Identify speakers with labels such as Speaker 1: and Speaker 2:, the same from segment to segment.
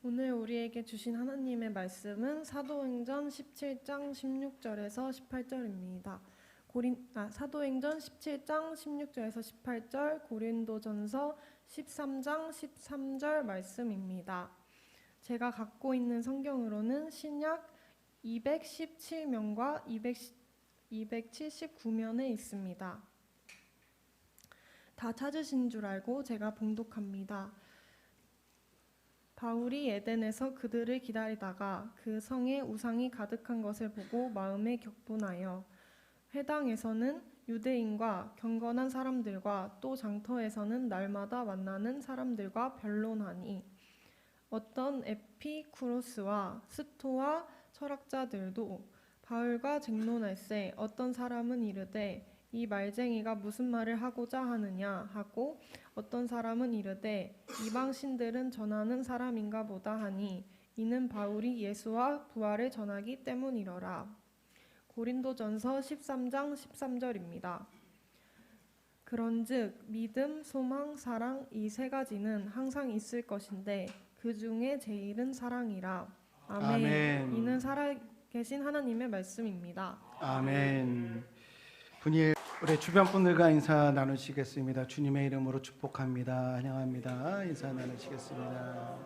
Speaker 1: 오늘 우리에게 주신 하나님의 말씀은 사도행전 17장 16절에서 18절입니다. 사도행전 17장 16절에서 18절, 고린도전서 13장 13절 말씀입니다. 제가 갖고 있는 성경으로는 신약 217면과 279면에 있습니다. 다 찾으신 줄 알고 제가 봉독합니다. 바울이 에덴에서 그들을 기다리다가 그 성에 우상이 가득한 것을 보고 마음에 격분하여 회당에서는 유대인과 경건한 사람들과 또 장터에서는 날마다 만나는 사람들과 변론하니 어떤 에피쿠로스와 스토아 철학자들도 바울과 쟁론할세 어떤 사람은 이르되 이 말쟁이가 무슨 말을 하고자 하느냐 하고 어떤 사람은 이르되 이방 신들은 전하는 사람인가 보다 하니 이는 바울이 예수와 부활을 전하기 때문이러라. 고린도전서 13장 13절입니다. 그런즉 믿음, 소망, 사랑 이 세 가지는 항상 있을 것인데 그 중에 제일은 사랑이라. 아멘.
Speaker 2: 아멘.
Speaker 1: 이는 살아계신 하나님의 말씀입니다.
Speaker 2: 아멘. 분이 우리 주변 분들과 인사 나누시겠습니다. 주님의 이름으로 축복합니다. 환영합니다. 인사 나누시겠습니다.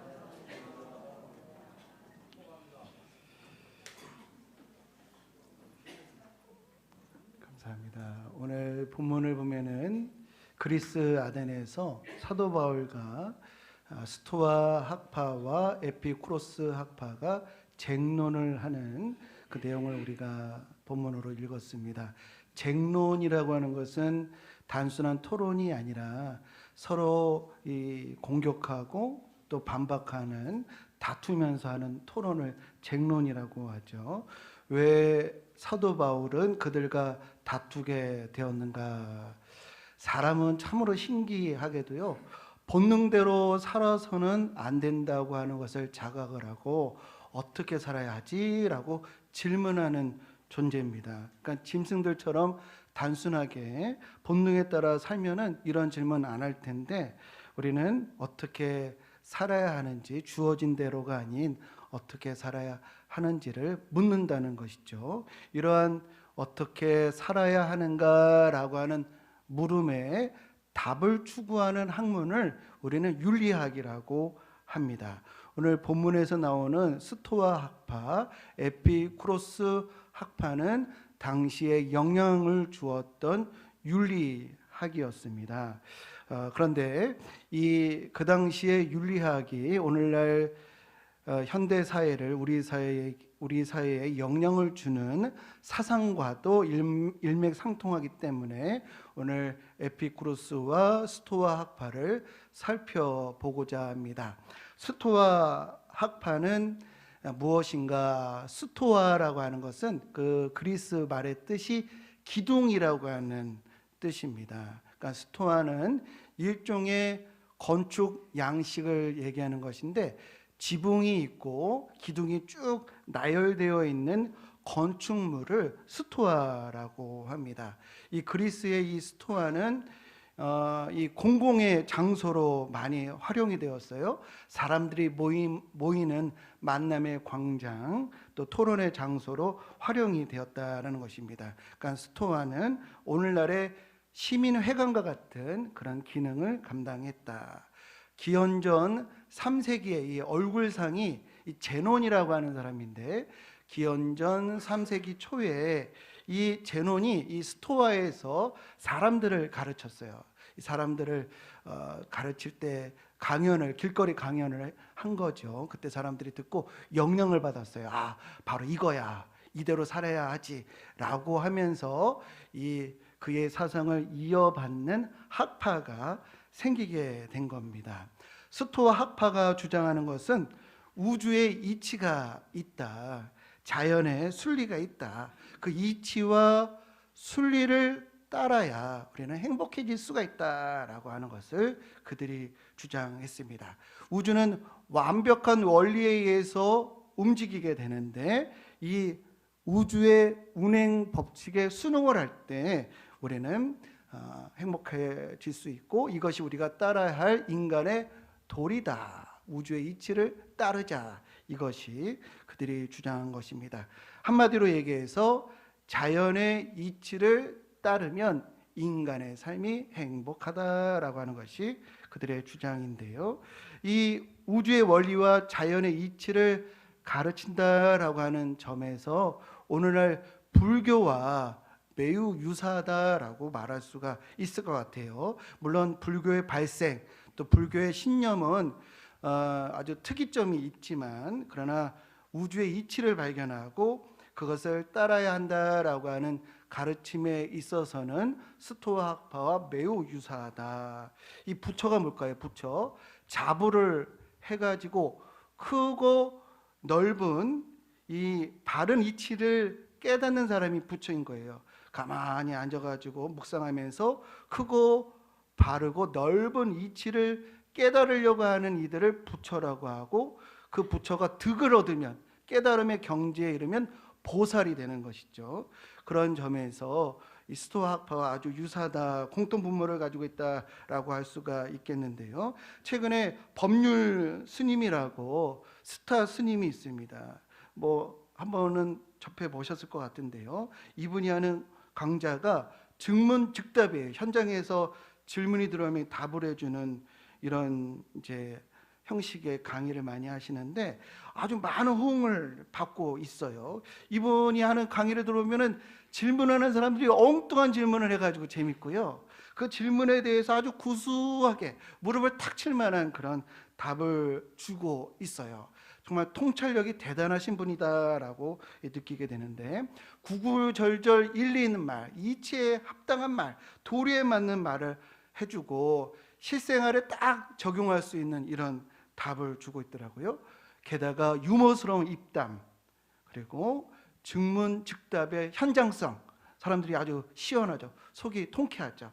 Speaker 2: 감사합니다. 오늘 본문을 보면은 그리스 아덴에서 사도 바울과 스토아 학파와 에피쿠로스 학파가 쟁론을 하는 그 내용을 우리가 본문으로 읽었습니다. 쟁론이라고 하는 것은 단순한 토론이 아니라 서로 공격하고 또 반박하는 다투면서 하는 토론을 쟁론이라고 하죠. 왜 사도 바울은 그들과 다투게 되었는가? 사람은 참으로 신기하게도요, 본능대로 살아서는 안 된다고 하는 것을 자각을 하고 어떻게 살아야 하지라고 질문하는 존재입니다. 그러니까 짐승들처럼 단순하게 본능에 따라 살면은 이런 질문 안 할 텐데 우리는 어떻게 살아야 하는지 주어진 대로가 아닌 어떻게 살아야 하는지를 묻는다는 것이죠. 이러한 어떻게 살아야 하는가라고 하는 물음에 답을 추구하는 학문을 우리는 윤리학이라고 합니다. 오늘 본문에서 나오는 스토아 학파, 에피쿠로스 학파는 당시에 영향을 주었던 윤리학이었습니다. 그런데 그 당시의 윤리학이 오늘날 현대 사회를 우리 사회에 영향을 주는 사상과도 일맥상통하기 때문에 오늘 에피쿠로스와 스토아 학파를 살펴보고자 합니다. 스토아 학파는 무엇인가? 스토아라고 하는 것은 그 그리스 말의 뜻이 기둥이라고 하는 뜻입니다. 그러니까 스토아는 일종의 건축 양식을 얘기하는 것인데 지붕이 있고 기둥이 쭉 나열되어 있는 건축물을 스토아라고 합니다. 이 그리스의 이 스토아는 이 공공의 장소로 많이 활용이 되었어요. 사람들이 모이는 만남의 광장, 또 토론의 장소로 활용이 되었다는 것입니다. 그러니까 스토아는 오늘날의 시민회관과 같은 그런 기능을 감당했다. 기원전 3세기의 이 얼굴상이 이 제논이라고 하는 사람인데 기원전 3세기 초에 이 제논이 이 스토아에서 사람들을 가르쳤어요. 이 사람들을 가르칠 때 길거리 강연을 한 거죠. 그때 사람들이 듣고 영향을 받았어요. 아, 바로 이거야. 이대로 살아야 하지라고 하면서 그의 사상을 이어받는 학파가 생기게 된 겁니다. 스토아 학파가 주장하는 것은 우주에 이치가 있다. 자연에 순리가 있다. 그 이치와 순리를 따라야 우리는 행복해질 수가 있다라고 하는 것을 그들이 주장했습니다. 우주는 완벽한 원리에 의해서 움직이게 되는데 이 우주의 운행 법칙에 순응을 할 때 우리는 행복해질 수 있고 이것이 우리가 따라야 할 인간의 도리다. 우주의 이치를 따르자. 이것이 그들이 주장한 것입니다. 한마디로 얘기해서 자연의 이치를 따르면 인간의 삶이 행복하다라고 하는 것이 그들의 주장인데요. 이 우주의 원리와 자연의 이치를 가르친다라고 하는 점에서 오늘날 불교와 매우 유사하다라고 말할 수가 있을 것 같아요. 물론 불교의 발생, 또 불교의 신념은 아주 특이점이 있지만, 그러나 우주의 이치를 발견하고 그것을 따라야 한다라고 하는 가르침에 있어서는 스토아 학파와 매우 유사하다. 이 부처가 뭘까요? 부처, 자부를 해가지고 크고 넓은 이 바른 이치를 깨닫는 사람이 부처인 거예요. 가만히 앉아가지고 묵상하면서 크고 바르고 넓은 이치를 깨달으려고 하는 이들을 부처라고 하고, 그 부처가 득을 얻으면, 깨달음의 경지에 이르면 보살이 되는 것이죠. 그런 점에서 이 스토아 학파와 아주 유사하다, 공통 분모를 가지고 있다라고 할 수가 있겠는데요. 최근에 법률 스님이라고 스타 스님이 있습니다. 뭐 한번은 접해 보셨을 것 같은데요. 이분이 하는 강좌가 증문즉답이에요. 현장에서 질문이 들어오면 답을 해주는 이런 이제 형식의 강의를 많이 하시는데 아주 많은 호응을 받고 있어요. 이분이 하는 강의를 들어보면은 질문하는 사람들이 엉뚱한 질문을 해가지고 재밌고요. 그 질문에 대해서 아주 구수하게 무릎을 탁 칠 만한 그런 답을 주고 있어요. 정말 통찰력이 대단하신 분이다라고 느끼게 되는데, 구구절절 일리 있는 말, 이치에 합당한 말, 도리에 맞는 말을 해주고 실생활에 딱 적용할 수 있는 이런 답을 주고 있더라고요. 게다가 유머스러운 입담, 그리고 증문즉답의 현장성, 사람들이 아주 시원하죠. 속이 통쾌하죠.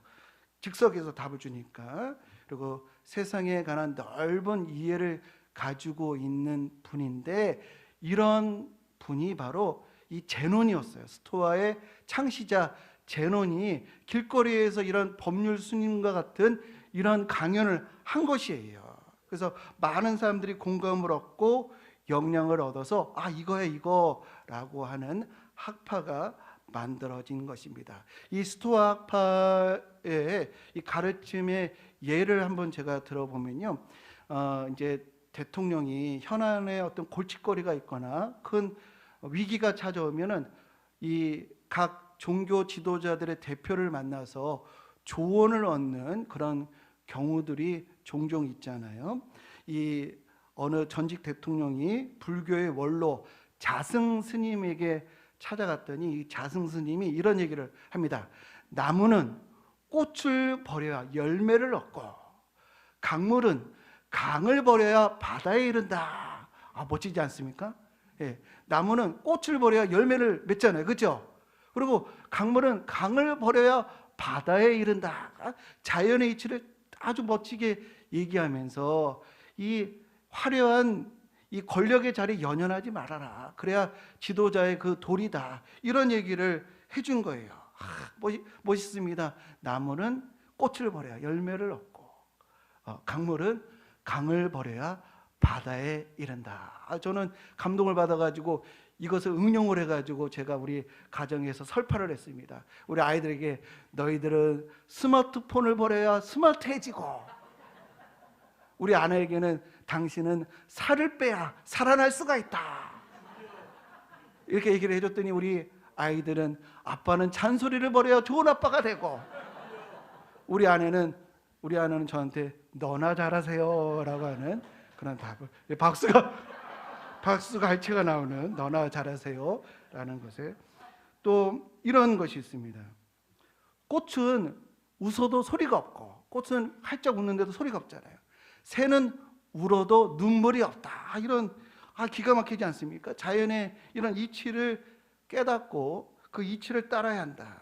Speaker 2: 즉석에서 답을 주니까. 그리고 세상에 관한 넓은 이해를 가지고 있는 분인데, 이런 분이 바로 이 제논이었어요. 스토아의 창시자 제논이 길거리에서 이런 법률 스님과 같은 이런 강연을 한 것이에요. 그래서 많은 사람들이 공감을 얻고 영향을 얻어서 이거야 이거라고 하는 학파가 만들어진 것입니다. 이 스토아 학파의 이 가르침의 예를 한번 제가 들어보면요, 이제 대통령이 현안에 어떤 골칫거리가 있거나 큰 위기가 찾아오면은 이 각 종교 지도자들의 대표를 만나서 조언을 얻는 그런 경우들이 종종 있잖아요. 이 어느 전직 대통령이 불교의 원로 자승 스님에게 찾아갔더니 이 자승 스님이 이런 얘기를 합니다. 나무는 꽃을 버려야 열매를 얻고, 강물은 강을 버려야 바다에 이른다. 멋지지 않습니까? 예, 나무는 꽃을 버려야 열매를 맺잖아요, 그렇죠? 그리고 강물은 강을 버려야 바다에 이른다. 자연의 이치를 아주 멋지게 얘기하면서 이 화려한 이 권력의 자리에 연연하지 말아라. 그래야 지도자의 그 도리다. 이런 얘기를 해준 거예요. 멋있습니다. 나무는 꽃을 버려야 열매를 얻고, 강물은 강을 버려야 바다에 이른다. 저는 감동을 받아가지고 이것을 응용을 해가지고 제가 우리 가정에서 설파를 했습니다. 우리 아이들에게 너희들은 스마트폰을 버려야 스마트해지고, 우리 아내에게는 당신은 살을 빼야 살아날 수가 있다. 이렇게 얘기를 해줬더니 우리 아이들은 아빠는 잔소리를 버려야 좋은 아빠가 되고, 우리 아내는 저한테 너나 잘하세요 라고 하는 그런 답을, 박수가 할채가 나오는 너나 잘하세요 라는 것에 또 이런 것이 있습니다. 꽃은 웃어도 소리가 없고, 꽃은 활짝 웃는데도 소리가 없잖아요. 새는 울어도 눈물이 없다. 이런 기가 막히지 않습니까? 자연의 이런 이치를 깨닫고 그 이치를 따라야 한다.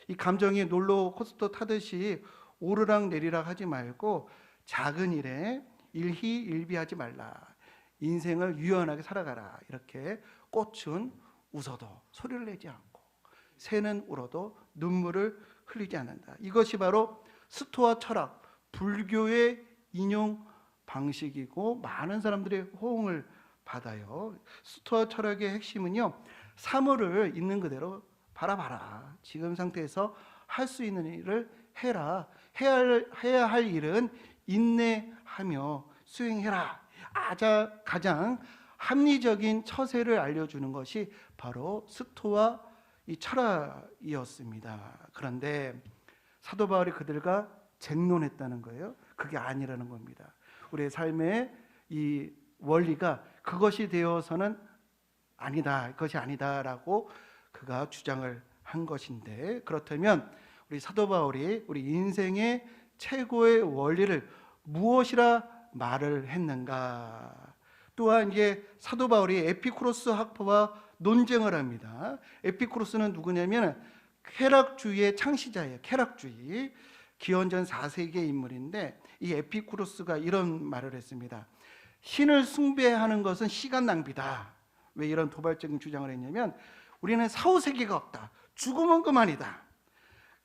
Speaker 2: 이 감정이 롤러코스터 타듯이 오르락 내리락 하지 말고 작은 일에 일희일비하지 말라. 인생을 유연하게 살아가라. 이렇게 꽃은 웃어도 소리를 내지 않고, 새는 울어도 눈물을 흘리지 않는다. 이것이 바로 스토아 철학, 불교의 인용 방식이고 많은 사람들의 호응을 받아요. 스토아 철학의 핵심은요, 사물을 있는 그대로 바라봐라. 지금 상태에서 할 수 있는 일을 해라. 해야 할 일은 인내하며 수행해라. 가장 합리적인 처세를 알려주는 것이 바로 스토아 이 철학이었습니다. 그런데 사도 바울이 그들과 쟁론했다는 거예요. 그게 아니라는 겁니다. 우리의 삶의 이 원리가 그것이 되어서는 아니다, 그것이 아니다라고 그가 주장을 한 것인데, 그렇다면 우리 사도 바울이 우리 인생의 최고의 원리를 무엇이라 말을 했는가? 또한 이제 사도 바울이 에피쿠로스 학파와 논쟁을 합니다. 에피쿠로스는 누구냐면 쾌락주의의 창시자예요. 쾌락주의. 기원전 4세기의 인물인데, 이 에피쿠로스가 이런 말을 했습니다. 신을 숭배하는 것은 시간 낭비다. 왜 이런 도발적인 주장을 했냐면, 우리는 사후세계가 없다. 죽으면 그만이다.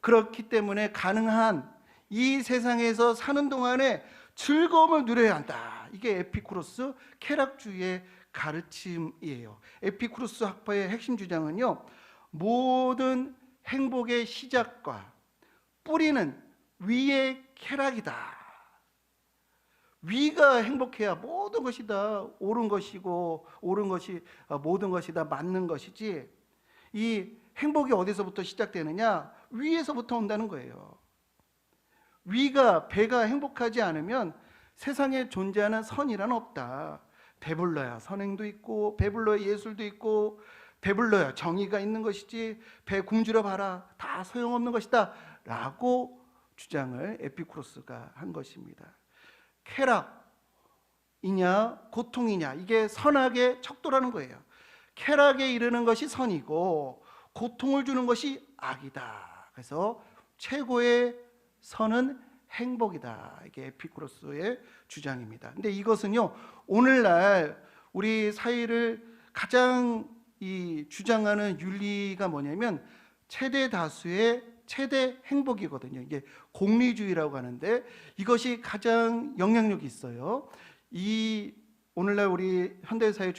Speaker 2: 그렇기 때문에 가능한 이 세상에서 사는 동안에 즐거움을 누려야 한다. 이게 에피쿠로스 쾌락주의의 가르침이에요. 에피쿠로스 학파의 핵심 주장은요, 모든 행복의 시작과 뿌리는 위의 쾌락이다. 위가 행복해야 모든 것이 다 옳은 것이고, 옳은 것이 모든 것이 다 맞는 것이지, 이 행복이 어디서부터 시작되느냐? 위에서부터 온다는 거예요. 배가 행복하지 않으면 세상에 존재하는 선이란 없다. 배불러야 선행도 있고, 배불러야 예술도 있고, 배불러야 정의가 있는 것이지, 배 굶주려 봐라, 다 소용없는 것이다 라고 주장을 에피쿠로스가 한 것입니다. 쾌락이냐 고통이냐, 이게 선악의 척도라는 거예요. 쾌락에 이르는 것이 선이고 고통을 주는 것이 악이다. 그래서 최고의 선은 행복이다. 이게 에피쿠로스의 주장입니다. 근데 이것은요, 오늘날 우리 사회를 가장 주장하는 윤리가 뭐냐면 최대 다수의 최대 행복이거든요. 이게 공리주의라고 하는데, 이것이 가장 영향력이 있어요. 오늘날 우리 현대사회에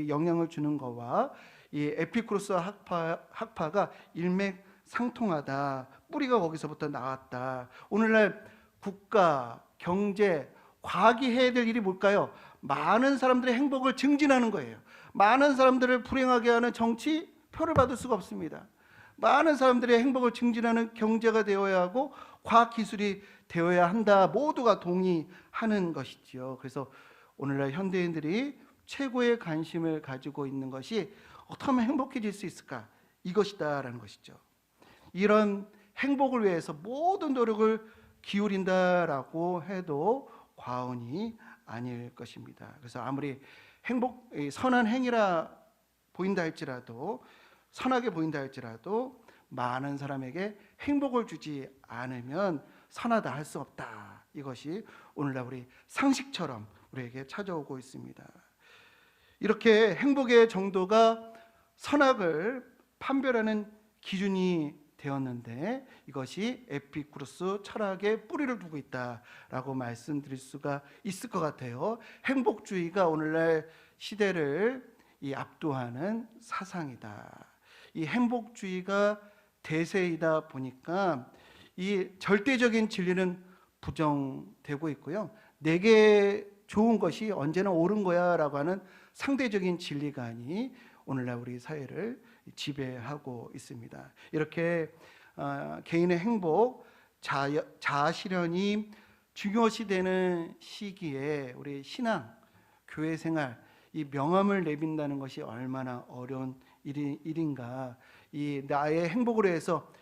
Speaker 2: 영향을 주는 거와 이 에피쿠로스 학파가 일맥상통하다. 뿌리가 거기서부터 나왔다. 오늘날 국가, 경제, 과학이 해야 될 일이 뭘까요? 많은 사람들의 행복을 증진하는 거예요. 많은 사람들을 불행하게 하는 정치, 표를 받을 수가 없습니다. 많은 사람들의 행복을 증진하는 경제가 되어야 하고 과학기술이 되어야 한다. 모두가 동의하는 것이지요. 그래서 오늘날 현대인들이 최고의 관심을 가지고 있는 것이 어떻게 하면 행복해질 수 있을까? 이것이다라는 것이죠. 이런 행복을 위해서 모든 노력을 기울인다라고 해도 과언이 아닐 것입니다. 그래서 아무리 선한 행위라 보인다 할지라도, 선하게 보인다 할지라도 많은 사람에게 행복을 주지 않으면 선하다 할 수 없다. 이것이 오늘날 우리 상식처럼 우리에게 찾아오고 있습니다. 이렇게 행복의 정도가 선악을 판별하는 기준이 되었는데, 이것이 에피쿠로스 철학에 뿌리를 두고 있다라고 말씀드릴 수가 있을 것 같아요. 행복주의가 오늘날 시대를 압도하는 사상이다. 이 행복주의가 대세이다 보니까 이 절대적인 진리는 부정되고 있고요. 내게 좋은 것이 언제나 옳은 거야 라고 하는 상대적인 진리관이 오늘날 우리 사회를 지배하고 있습니다. 이렇게 개인의 행복, 자아실현이 중요시되는 시기에 우리 신앙, 교회 생활, 이 명함을 내빈다는 것이 얼마나 어려운 일인가. 이 나의 행복을 위해서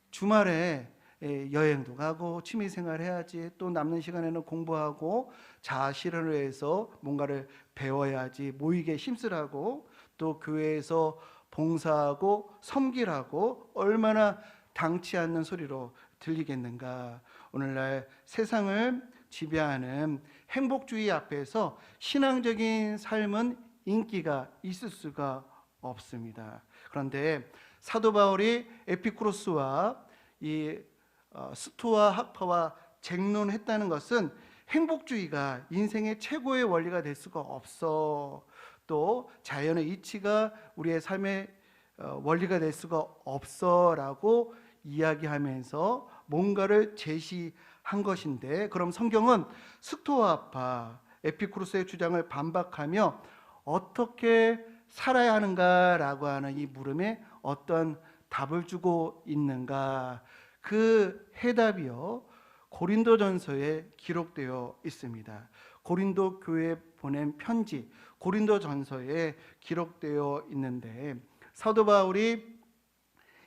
Speaker 2: 주말에 여행도 가고 취미생활 해야지, 또 남는 시간에는 공부하고 자아실현을 위해서 뭔가를 배워야지, 모이게 힘쓰라고, 또 교회에서 봉사하고 섬기라고 얼마나 당치 않는 소리로 들리겠는가. 오늘날 세상을 지배하는 행복주의 앞에서 신앙적인 삶은 인기가 있을 수가 없습니다. 그런데 사도 바울이 에피쿠로스와 이 스토아 학파와 쟁론했다는 것은 행복주의가 인생의 최고의 원리가 될 수가 없어. 또 자연의 이치가 우리의 삶의 원리가 될 수가 없어라고 이야기하면서 뭔가를 제시한 것인데, 그럼 성경은 스토아파 에피쿠로스의 주장을 반박하며 어떻게 살아야 하는가라고 하는 이 물음에 어떤 답을 주고 있는가? 그 해답이요, 고린도전서에 기록되어 있습니다. 고린도 교회에 보낸 편지 고린도전서에 기록되어 있는데, 사도 바울이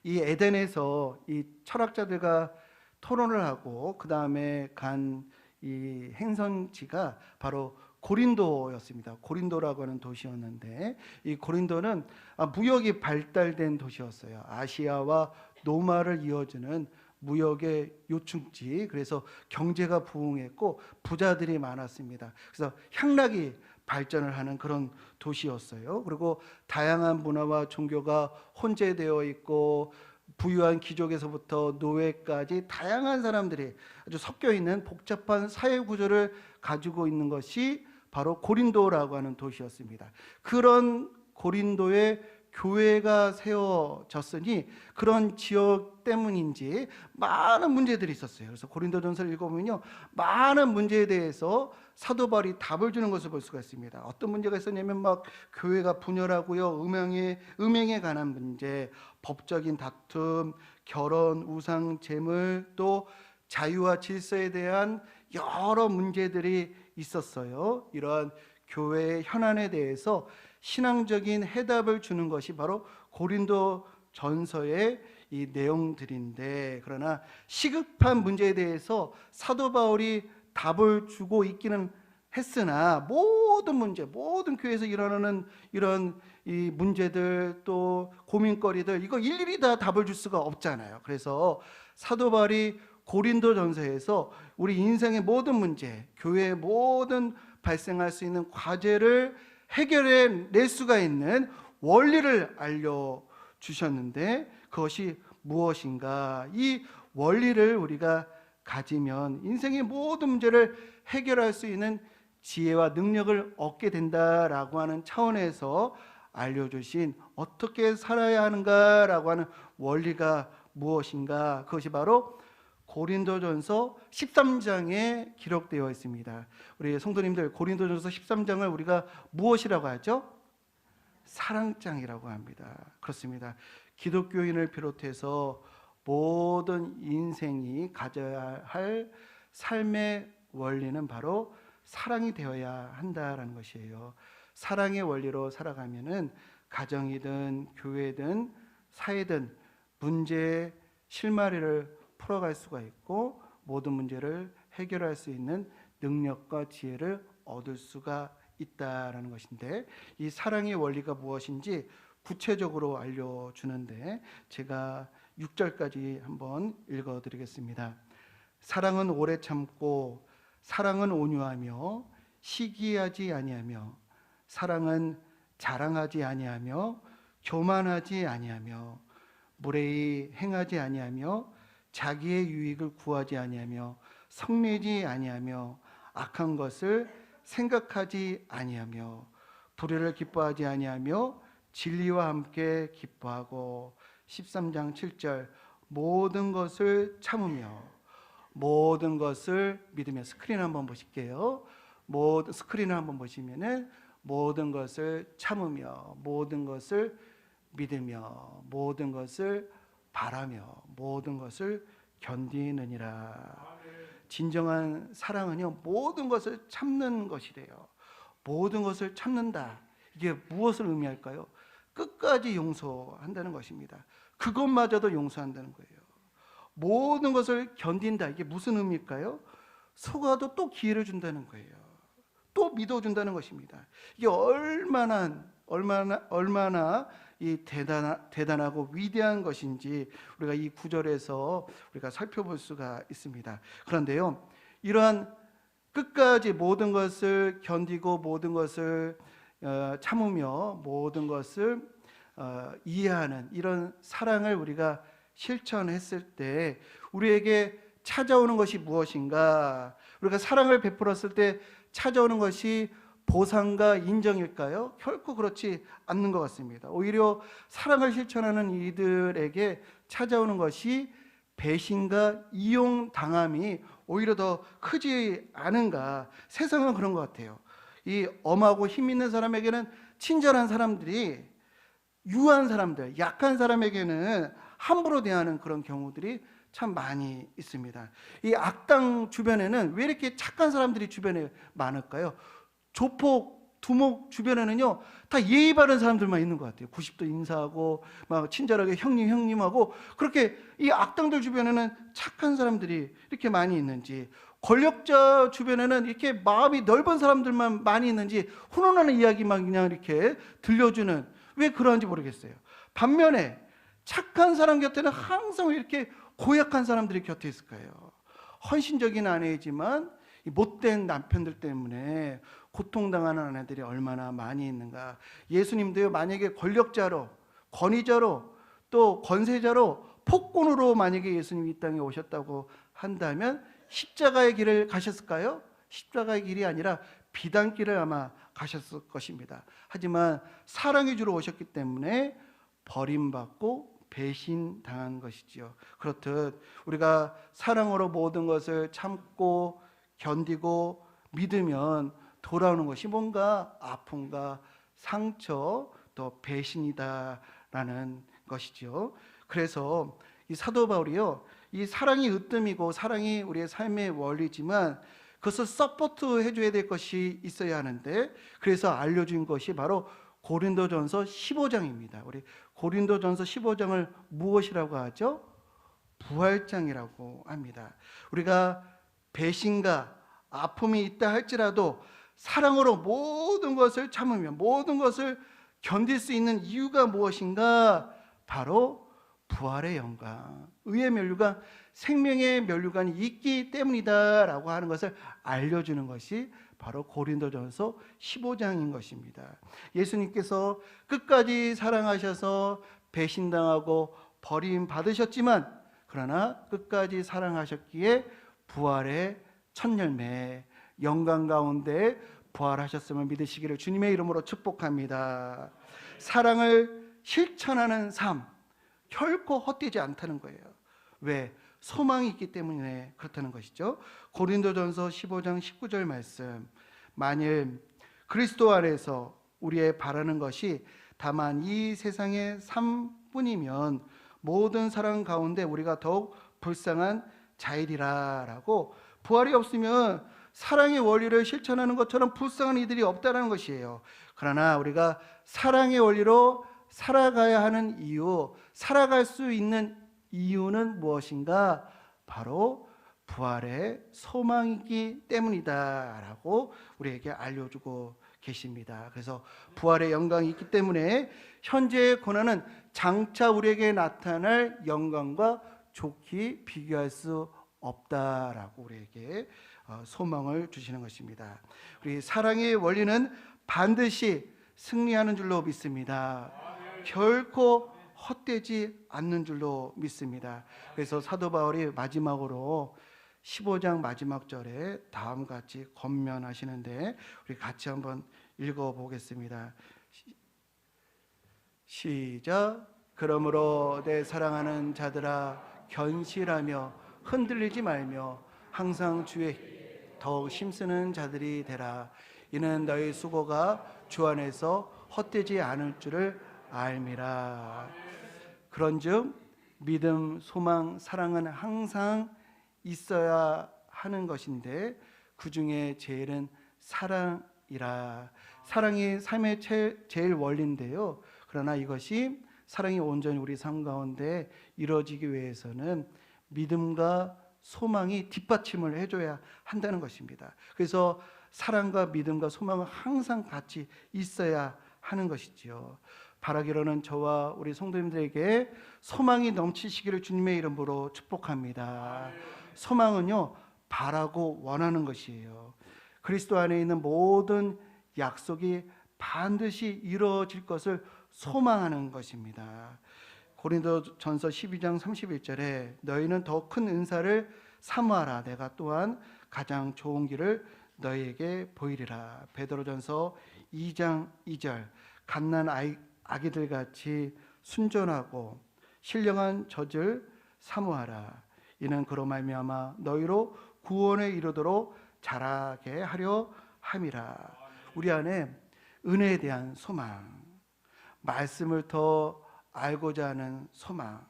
Speaker 2: 이 에덴에서 이 철학자들과 토론을 하고 그 다음에 간 이 행선지가 바로 고린도였습니다. 고린도라고 하는 도시였는데, 이 고린도는 무역이 발달된 도시였어요. 아시아와 노마를 이어주는 무역의 요충지, 그래서 경제가 부흥했고 부자들이 많았습니다. 그래서 향락이 발전을 하는 그런 도시였어요. 그리고 다양한 문화와 종교가 혼재되어 있고 부유한 귀족에서부터 노예까지 다양한 사람들이 아주 섞여 있는 복잡한 사회 구조를 가지고 있는 것이 바로 고린도라고 하는 도시였습니다. 그런 고린도에 교회가 세워졌으니 그런 지역 때문인지 많은 문제들이 있었어요. 그래서 고린도전서를 읽어보면요, 많은 문제에 대해서 사도 바울이 답을 주는 것을 볼 수가 있습니다. 어떤 문제가 있었냐면 막 교회가 분열하고요, 음행에 관한 문제, 법적인 다툼, 결혼, 우상, 재물, 또 자유와 질서에 대한 여러 문제들이 있었어요. 이러한 교회의 현안에 대해서 신앙적인 해답을 주는 것이 바로 고린도 전서의 이 내용들인데, 그러나 시급한 문제에 대해서 사도 바울이 답을 주고 있기는 했으나 모든 문제, 모든 교회에서 일어나는 이런 이 문제들 또 고민거리들, 이거 일일이 다 답을 줄 수가 없잖아요. 그래서 사도 바울이 고린도 전서에서 우리 인생의 모든 문제, 교회의 모든 발생할 수 있는 과제를 해결해 낼 수가 있는 원리를 알려주셨는데, 그것이 무엇인가? 이 원리를 우리가 가지면 인생의 모든 문제를 해결할 수 있는 지혜와 능력을 얻게 된다라고 하는 차원에서 알려주신 어떻게 살아야 하는가라고 하는 원리가 무엇인가? 그것이 바로 고린도전서 13장에 기록되어 있습니다. 우리 성도님들, 고린도전서 13장을 우리가 무엇이라고 하죠? 사랑장이라고 합니다. 그렇습니다. 기독교인을 비롯해서 모든 인생이 가져야 할 삶의 원리는 바로 사랑이 되어야 한다라는 것이에요. 사랑의 원리로 살아가면은 가정이든 교회든 사회든 문제의 실마리를 풀어갈 수가 있고 모든 문제를 해결할 수 있는 능력과 지혜를 얻을 수가 있다라는 것인데, 이 사랑의 원리가 무엇인지 구체적으로 알려주는데 제가 6절까지 한번 읽어드리겠습니다. 사랑은 오래 참고 사랑은 온유하며 시기하지 아니하며 사랑은 자랑하지 아니하며 교만하지 아니하며 무례히 행하지 아니하며 자기의 유익을 구하지 아니하며 성내지 아니하며 악한 것을 생각하지 아니하며 불의를 기뻐하지 아니하며 진리와 함께 기뻐하고 13장 7절 모든 것을 참으며 모든 것을 믿으며, 스크린 한번 보실게요. 스크린을 한번 보시면은 모든 것을 참으며 모든 것을 믿으며 모든 것을 바라며 모든 것을 견디느니라. 진정한 사랑은요, 모든 것을 참는 것이래요. 모든 것을 참는다. 이게 무엇을 의미할까요? 끝까지 용서한다는 것입니다. 그것마저도 용서한다는 거예요. 모든 것을 견딘다. 이게 무슨 의미일까요? 속아도 또 기회를 준다는 거예요. 또 믿어준다는 것입니다. 이게 얼마나 이 대단하고 위대한 것인지 우리가 이 구절에서 우리가 살펴볼 수가 있습니다. 그런데요, 이러한 끝까지 모든 것을 견디고 모든 것을 참으며 모든 것을 이해하는 이런 사랑을 우리가 실천했을 때 우리에게 찾아오는 것이 무엇인가? 우리가 사랑을 베풀었을 때 찾아오는 것이 보상과 인정일까요? 결코 그렇지 않는 것 같습니다. 오히려 사랑을 실천하는 이들에게 찾아오는 것이 배신과 이용당함이 오히려 더 크지 않은가. 세상은 그런 것 같아요. 이 엄하고 힘 있는 사람에게는 친절한 사람들이 유한 사람들, 약한 사람에게는 함부로 대하는 그런 경우들이 참 많이 있습니다. 이 악당 주변에는 왜 이렇게 착한 사람들이 주변에 많을까요? 조폭, 두목 주변에는요, 다 예의 바른 사람들만 있는 것 같아요. 90도 인사하고, 막 친절하게 형님하고, 그렇게 이 악당들 주변에는 착한 사람들이 이렇게 많이 있는지, 권력자 주변에는 이렇게 마음이 넓은 사람들만 많이 있는지, 훈훈하는 이야기만 그냥 이렇게 들려주는, 왜 그러한지 모르겠어요. 반면에 착한 사람 곁에는 항상 왜 이렇게 고약한 사람들이 곁에 있을까요? 헌신적인 아내이지만 이 못된 남편들 때문에 고통당하는 아내들이 얼마나 많이 있는가. 예수님도요, 만약에 권력자로, 권위자로, 또 권세자로, 폭군으로 만약에 예수님이 이 땅에 오셨다고 한다면 십자가의 길을 가셨을까요? 십자가의 길이 아니라 비단길을 아마 가셨을 것입니다. 하지만 사랑의 주로 오셨기 때문에 버림받고 배신당한 것이지요. 그렇듯 우리가 사랑으로 모든 것을 참고 견디고 믿으면 돌아오는 것이 뭔가 아픔과 상처, 또 배신이다라는 것이죠. 그래서 이 사도 바울이요, 이 사랑이 으뜸이고 사랑이 우리의 삶의 원리지만 그것을 서포트 해줘야 될 것이 있어야 하는데, 그래서 알려준 것이 바로 고린도전서 15장입니다. 우리 고린도전서 15장을 무엇이라고 하죠? 부활장이라고 합니다. 우리가 배신과 아픔이 있다 할지라도 사랑으로 모든 것을 참으며 모든 것을 견딜 수 있는 이유가 무엇인가? 바로 부활의 영광, 의의 면류관, 생명의 면류관이 있기 때문이다라고 하는 것을 알려주는 것이 바로 고린도전서 15장인 것입니다. 예수님께서 끝까지 사랑하셔서 배신당하고 버림받으셨지만, 그러나 끝까지 사랑하셨기에 부활의 첫 열매, 영광 가운데 부활하셨음을 믿으시기를 주님의 이름으로 축복합니다. 사랑을 실천하는 삶, 결코 헛되지 않다는 거예요. 왜? 소망이 있기 때문에 그렇다는 것이죠. 고린도전서 15장 19절 말씀, 만일 그리스도 안에서 우리의 바라는 것이 다만 이 세상의 삶뿐이면 모든 사랑 가운데 우리가 더욱 불쌍한 자이리라 라고, 부활이 없으면 사랑의 원리를 실천하는 것처럼 불쌍한 이들이 없다는 것이에요. 그러나 우리가 사랑의 원리로 살아가야 하는 이유, 살아갈 수 있는 이유는 무엇인가? 바로 부활의 소망이기 때문이다 라고 우리에게 알려주고 계십니다. 그래서 부활의 영광이 있기 때문에 현재의 고난은 장차 우리에게 나타날 영광과 좋게 비교할 수 없다라고 우리에게 소망을 주시는 것입니다. 우리 사랑의 원리는 반드시 승리하는 줄로 믿습니다. 결코 헛되지 않는 줄로 믿습니다. 그래서 사도 바울이 마지막으로 15장 마지막 절에 다음과 같이 권면하시는데, 우리 같이 한번 읽어보겠습니다. 시작. 그러므로 내 사랑하는 자들아, 견실하며 흔들리지 말며 항상 주의 더욱 힘쓰는 자들이 되라. 이는 너희 수고가 주 안에서 헛되지 않을 줄을 알미라. 그런즉 믿음, 소망, 사랑은 항상 있어야 하는 것인데 그 중에 제일은 사랑이라. 사랑이 삶의 제일 원리인데요. 그러나 이것이 사랑이 온전히 우리 삶 가운데 이루어지기 위해서는 믿음과 소망이 뒷받침을 해줘야 한다는 것입니다. 그래서 사랑과 믿음과 소망은 항상 같이 있어야 하는 것이지요. 바라기로는 저와 우리 성도님들에게 소망이 넘치시기를 주님의 이름으로 축복합니다. 소망은요, 바라고 원하는 것이에요. 그리스도 안에 있는 모든 약속이 반드시 이루어질 것을 소망하는 것입니다. 고린도전서 12장 31절에 너희는 더 큰 은사를 사모하라. 내가 또한 가장 좋은 길을 너희에게 보이리라. 베드로전서 2장 2절. 갓난 아기들 같이 순전하고 신령한 젖을 사모하라. 이는 그로 말미암아 너희로 구원에 이르도록 자라게 하려 함이라. 우리 안에 은혜에 대한 소망, 말씀을 더 알고자 하는 소망,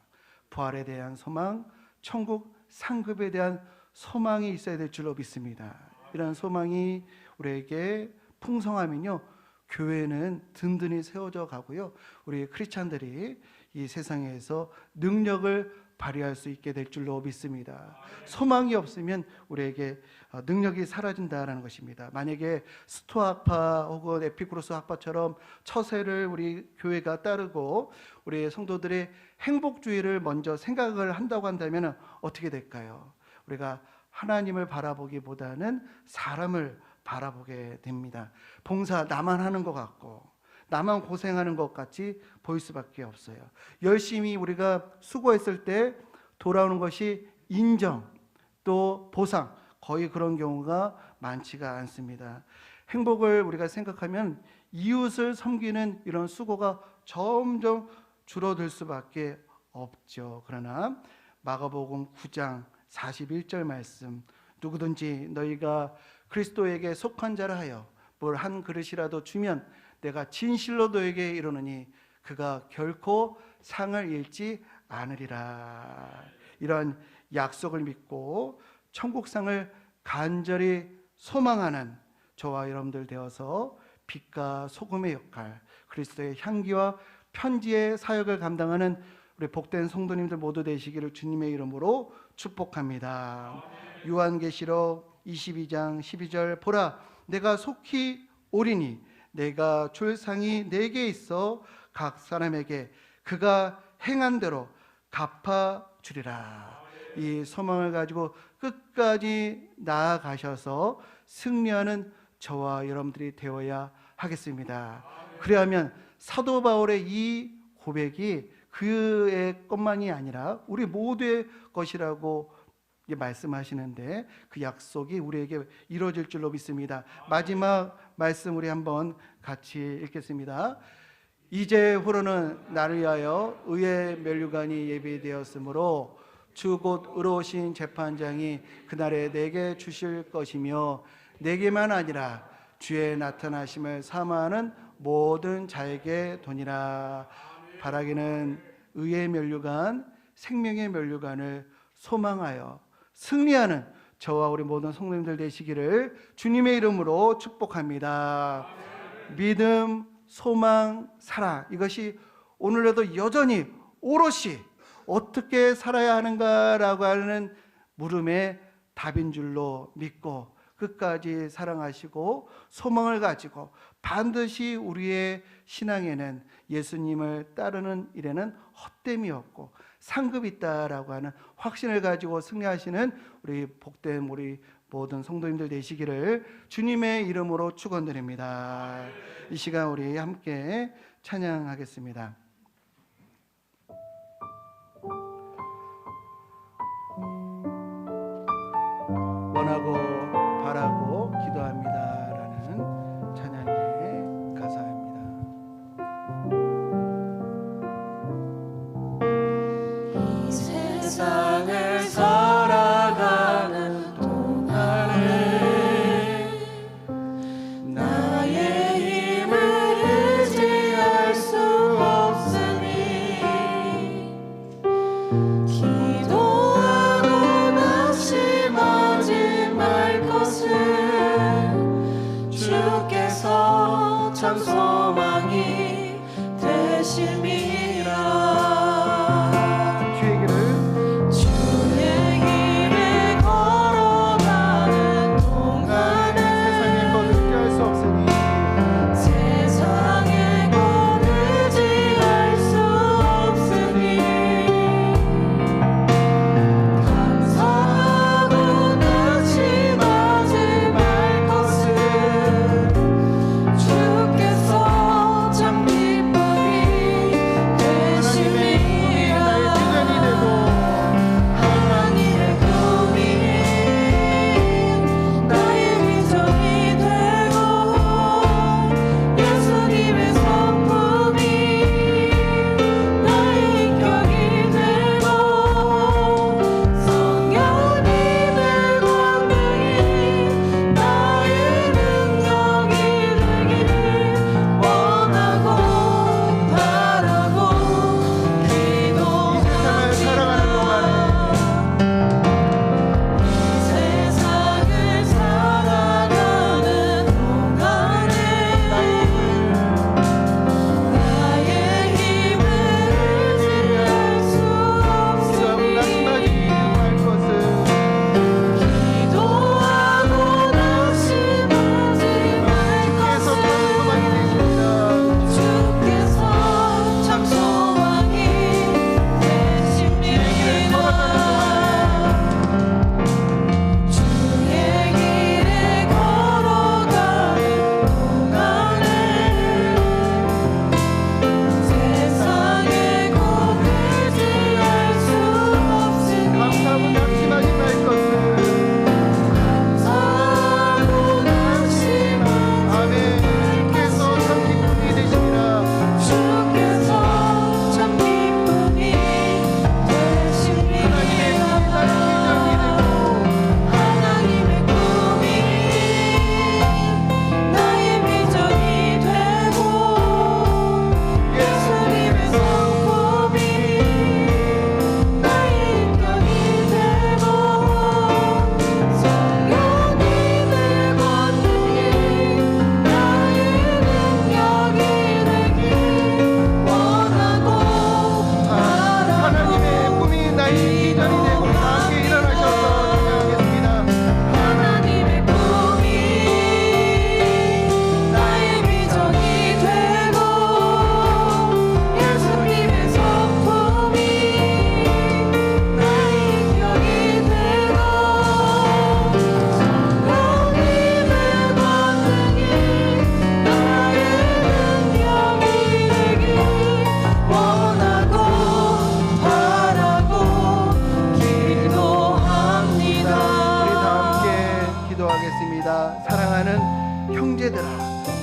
Speaker 2: 부활에 대한 소망, 천국 상급에 대한 소망이 있어야 될 줄로 믿습니다. 이런 소망이 우리에게 풍성하면요, 교회는 든든히 세워져 가고요, 우리 크리스찬들이 이 세상에서 능력을 발휘할 수 있게 될 줄로 믿습니다. 소망이 없으면 우리에게 능력이 사라진다라는 것입니다. 만약에 스토아 학파 혹은 에피쿠로스 학파처럼 처세를 우리 교회가 따르고 우리 성도들의 행복주의를 먼저 생각을 한다고 한다면 어떻게 될까요? 우리가 하나님을 바라보기보다는 사람을 바라보게 됩니다. 봉사 나만 하는 것 같고 나만 고생하는 것 같이 보일 수밖에 없어요. 열심히 우리가 수고했을 때 돌아오는 것이 인정 또 보상, 거의 그런 경우가 많지가 않습니다. 행복을 우리가 생각하면 이웃을 섬기는 이런 수고가 점점 줄어들 수밖에 없죠. 그러나 마가복음 9장 41절 말씀, 누구든지 너희가 그리스도에게 속한 자라 하여 뭘 한 그릇이라도 주면 내가 진실로 너에게 이르노니 그가 결코 상을 잃지 않으리라. 이런 약속을 믿고 천국상을 간절히 소망하는 저와 여러분들 되어서 빛과 소금의 역할, 그리스도의 향기와 편지의 사역을 감당하는 우리 복된 성도님들 모두 되시기를 주님의 이름으로 축복합니다. 요한계시록 22장 12절, 보라 내가 속히 오리니 내가 줄 상이 내게 있어 각 사람에게 그가 행한 대로 갚아 주리라. 이 소망을 가지고 끝까지 나아가셔서 승리하는 저와 여러분들이 되어야 하겠습니다. 그래야면 사도 바울의 이 고백이 그의 것만이 아니라 우리 모두의 것이라고 말씀하시는데 그 약속이 우리에게 이루어질 줄로 믿습니다. 마지막 말씀 우리 한번 같이 읽겠습니다. 이제후로는 나를 위하여 의의 면류관이 예비되었으므로 주 곧 의로우신 재판장이 그날에 내게 주실 것이며 내게만 아니라 주의 나타나심을 사모하는 모든 자에게 도니라. 바라기는 의의 면류관, 생명의 면류관을 소망하여 승리하는 저와 우리 모든 성도님들 되시기를 주님의 이름으로 축복합니다. 믿음, 소망, 사랑, 이것이 오늘에도 여전히 오롯이 어떻게 살아야 하는가라고 하는 물음의 답인 줄로 믿고 끝까지 사랑하시고 소망을 가지고 반드시 우리의 신앙에는 예수님을 따르는 일에는 헛됨이 없고 상급이 있다라고 하는 확신을 가지고 승리하시는 우리 복된 우리 모든 성도님들 되시기를 주님의 이름으로 축원드립니다. 이 시간 우리 함께 찬양하겠습니다. 원하고 바라고 기도합니다라는 찬양의 가사입니다.
Speaker 3: 이 세상을 살아가는 동안에 나의 힘을 의지할 수 없어
Speaker 2: 기도합니다. 사랑하는 형제들아,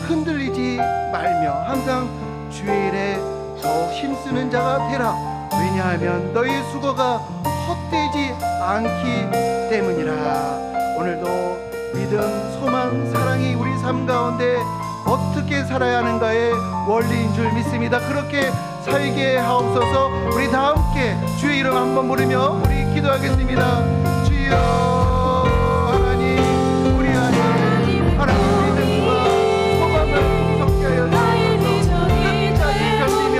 Speaker 2: 흔들리지 말며 항상 주일에 더욱 힘쓰는 자가 되라. 왜냐하면 너희 수고가 헛되지 않기 때문이라. 오늘도 믿음, 소망, 사랑이 우리 삶 가운데 어떻게 살아야 하는가의 원리인 줄 믿습니다. 그렇게 살게 하옵소서. 우리 다 함께 주의 이름 한번 부르며 우리 기도하겠습니다. 주여 하나님, 우리 안에 하나님 믿음과 소망을 섞게 하여 주옵소서. 끝까지 견디며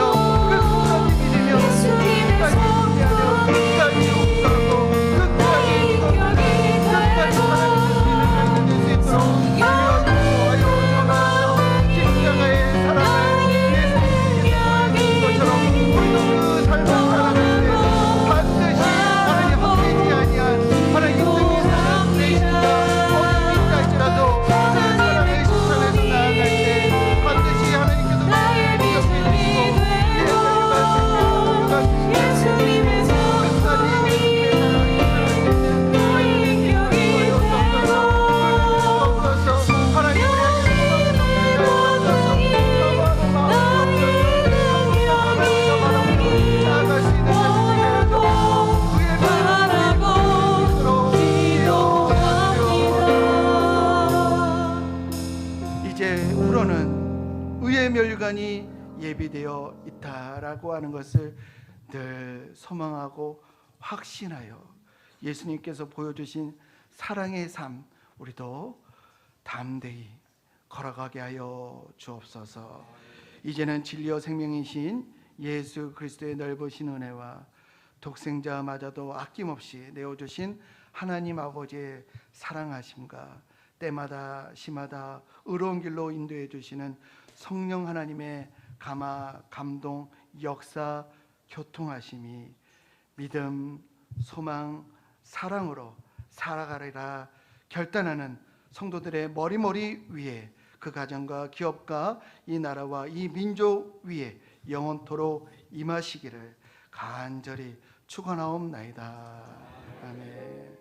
Speaker 2: 끝까지 믿으며 끝까지 준비하며 끝까지 용서하고 끝까지 믿고 끝까지 하나님 믿는 수 있도록 십자가의 사랑을 예수님께서 것처럼 우리도 그 삶을 살아갈 때 반드시 하나님 헛되지 아니한 하나님 인생의 내신과 어둠이 할지라도 그 사랑의 실천에서 나아갈 때 반드시 하나님께서 우리를 기억해 주시고 예수님의 생명을 끝까지 예수님의 사랑을 이제 우러는 의의 멸관이 예비되어 있다라고 하는 것을 늘 소망하고 확신하여 예수님께서 보여주신 사랑의 삶 우리도 담대히 걸어가게 하여 주옵소서. 이제는 진리와 생명이신 예수 그리스도의 넓으신 은혜와 독생자마저도 아낌없이 내어주신 하나님 아버지의 사랑하심과 때마다 시마다 의로운 길로 인도해 주시는 성령 하나님의 감화, 감동, 역사, 교통하심이 믿음, 소망, 사랑으로 살아가리라 결단하는 성도들의 머리머리 위에 그 가정과 기업과 이 나라와 이 민족 위에 영원토록 임하시기를 간절히 축원하옵나이다. 아멘.